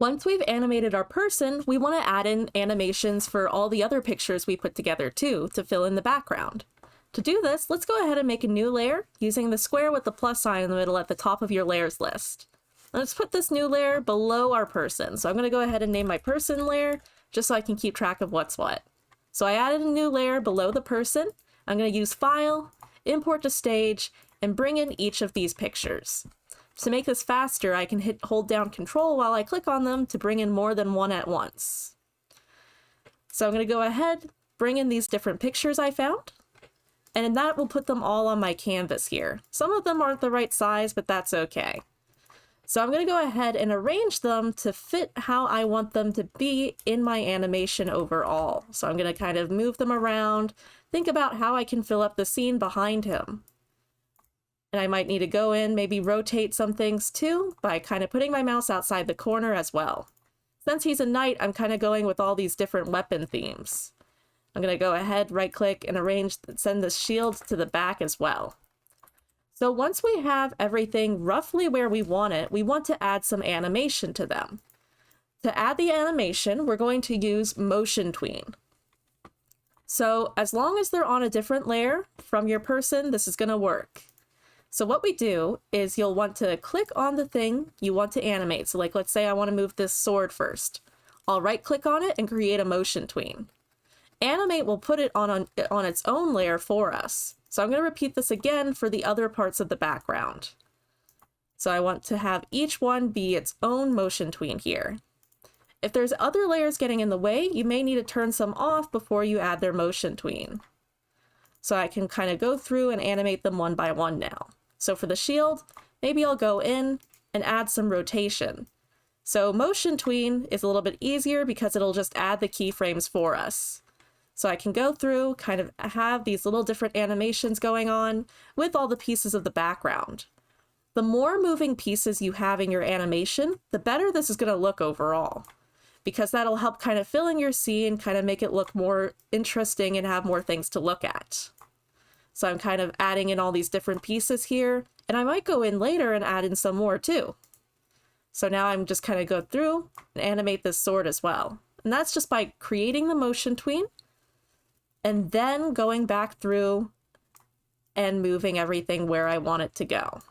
Once we've animated our person, we want to add in animations for all the other pictures we put together too, to fill in the background. To do this, let's go ahead and make a new layer using the square with the plus sign in the middle at the top of your layers list. Let's put this new layer below our person. So I'm going to go ahead and name my person layer just so I can keep track of what's what. So I added a new layer below the person. I'm going to use File, Import to Stage, and bring in each of these pictures. To make this faster, I can hold down Control while I click on them to bring in more than one at once. So I'm going to go ahead, bring in these different pictures I found, and that will put them all on my canvas here. Some of them aren't the right size, but that's okay. So I'm going to go ahead and arrange them to fit how I want them to be in my animation overall. So I'm going to kind of move them around, think about how I can fill up the scene behind him. And I might need to go in, maybe rotate some things too, by kind of putting my mouse outside the corner as well. Since he's a knight, I'm kind of going with all these different weapon themes. I'm going to go ahead, right-click, and send the shield to the back as well. So once we have everything roughly where we want it, we want to add some animation to them. To add the animation, we're going to use Motion Tween. So as long as they're on a different layer from your person, this is going to work. So what we do is you'll want to click on the thing you want to animate. So like, let's say I want to move this sword first. I'll right-click on it and create a Motion Tween. Animate will put it on its own layer for us. So I'm going to repeat this again for the other parts of the background. So I want to have each one be its own Motion Tween here. If there's other layers getting in the way, you may need to turn some off before you add their Motion Tween. So I can kind of go through and animate them one by one now. So for the shield, maybe I'll go in and add some rotation. So Motion Tween is a little bit easier because it'll just add the keyframes for us. So I can go through, kind of have these little different animations going on with all the pieces of the background. The more moving pieces you have in your animation, the better this is going to look overall, because that'll help kind of fill in your scene, kind of make it look more interesting and have more things to look at. So I'm kind of adding in all these different pieces here, and I might go in later and add in some more too. So now I'm just kind of go through and animate this sword as well. And that's just by creating the Motion Tween and then going back through and moving everything where I want it to go.